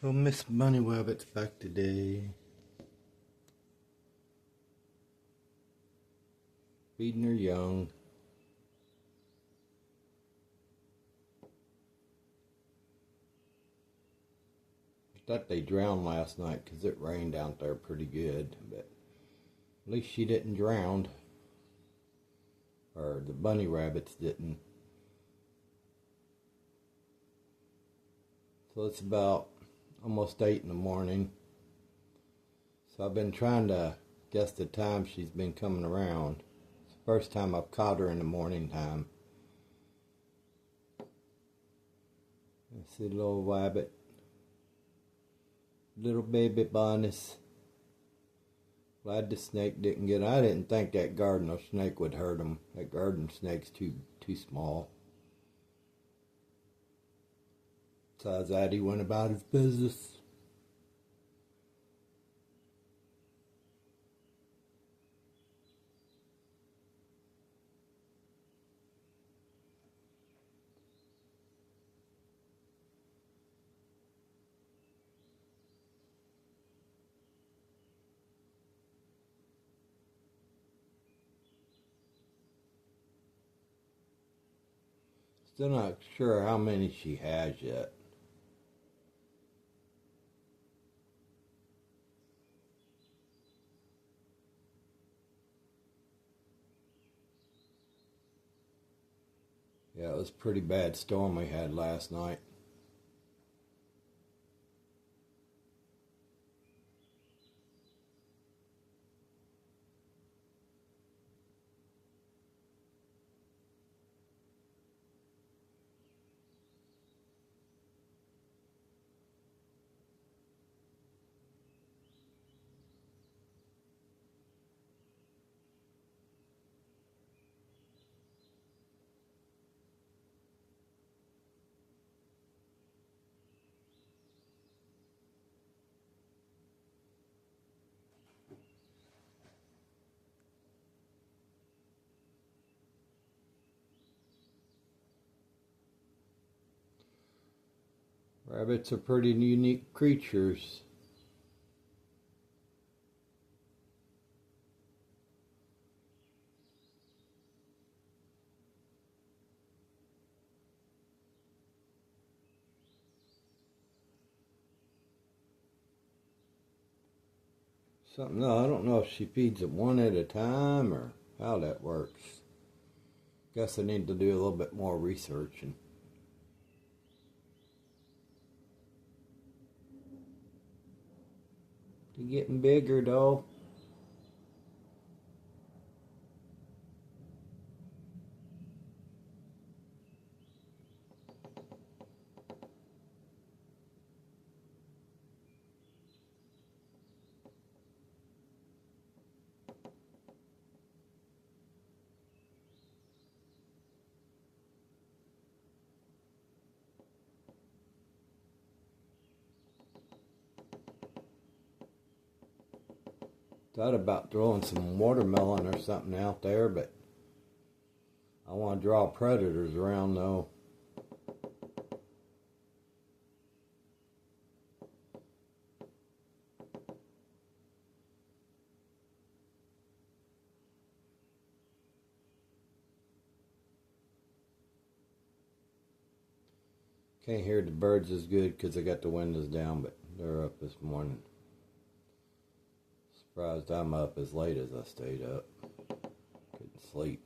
Oh, Miss Bunny Rabbit's back today. Feeding her young. Thought they drowned last night because it rained out there pretty good, but at least she didn't drown. Or the bunny rabbits didn't. So it's about almost 8 in the morning. So I've been trying to guess the time she's been coming around. It's the first time I've caught her in the morning time. I see the little rabbit. Little baby bunnies. Glad the snake didn't get. I didn't think that garden snake would hurt him. That garden snake's too small. Besides that, he went about his business. Still not sure how many she has yet. Yeah, it was a pretty bad storm we had last night. Rabbits are pretty unique creatures. Something, no, I don't know if she feeds them one at a time or how that works. Guess I need to do a little bit more research. And they're getting bigger though. Thought about throwing some watermelon or something out there, but I want to draw predators around though. Can't hear the birds as good because I got the windows down, but they're up this morning. Surprised I'm up as late as I stayed up. Couldn't sleep.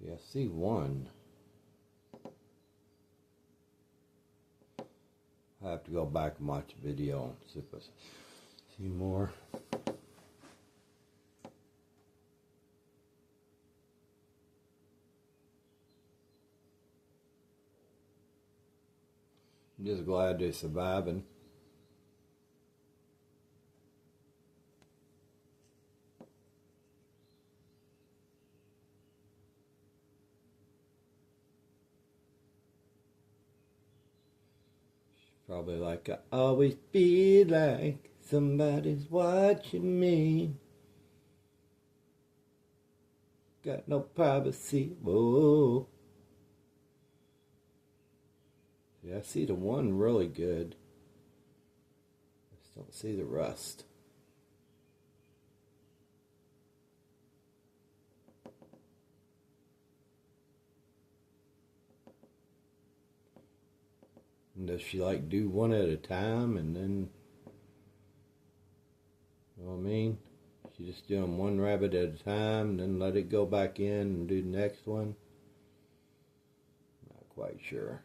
See, I see one. I have to go back and watch the video and see if I see more. I'm just glad they're surviving. Probably like I always feel like somebody's watching me. got no privacy. Whoa. Yeah, I see the one really good. I just don't see the rest. And does she like do one at a time and then, you know what I mean? She just doing one rabbit at a time and then let it go back in and do the next one? Not quite sure.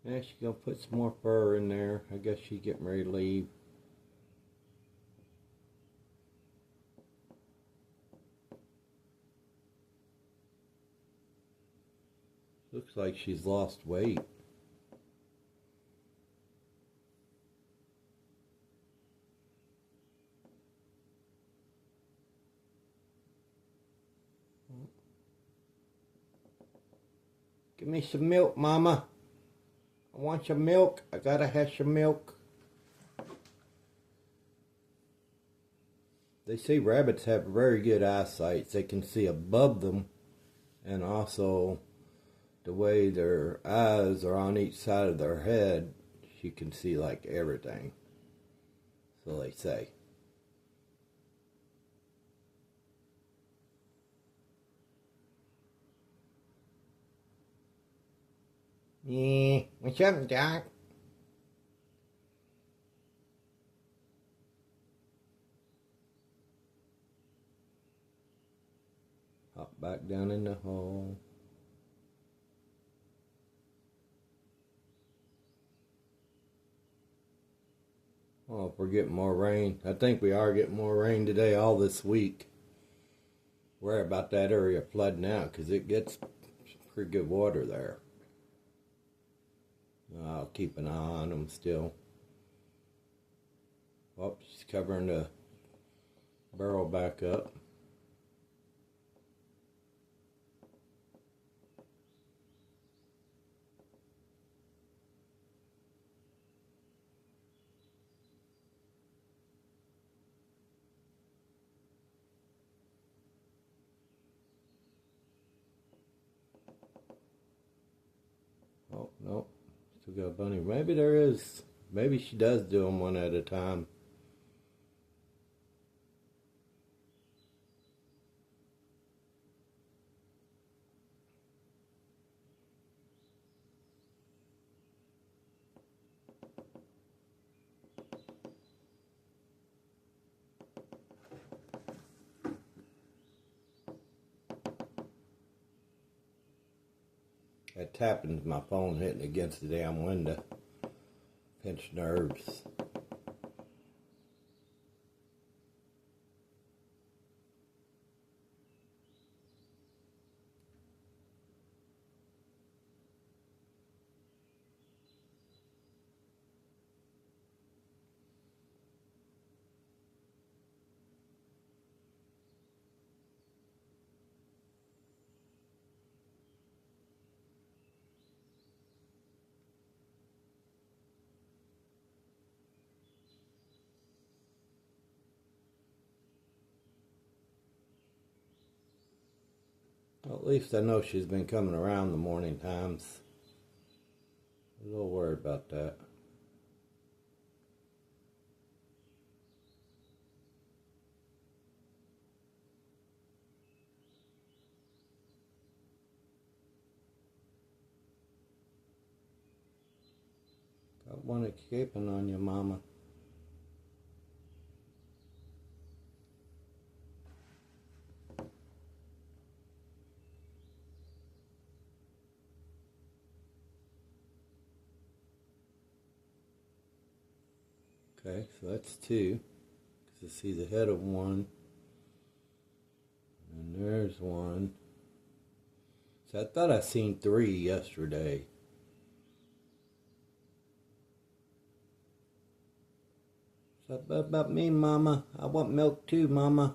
Yeah, she's gonna put some more fur in there. I guess she's getting ready to leave. Looks like she's lost weight. Give me some milk, Mama. I want your milk. I gotta have some milk. They say rabbits have very good eyesight. They can see above them, and also the way their eyes are on each side of their head, she can see like everything. So they say. Yeah, what's up, Doc? Hop back down in the hole. Oh, if we're getting more rain. I think we are getting more rain today, all this week. Worry about that area flooding out, because it gets pretty good water there. I'll keep an eye on them still. Oh, she's covering the barrel back up. Oh, no. Still got a bunny. Maybe there is. Maybe she does do them one at a time. That tapping's my phone hitting against the damn window. Pinch nerves. Well, at least I know she's been coming around the morning times. A little worried about that. Got one escaping on you, Mama. Okay, so that's two. Because I see the head of one. And there's one. So I thought I seen three yesterday. Is that about me, Mama? I want milk too, Mama.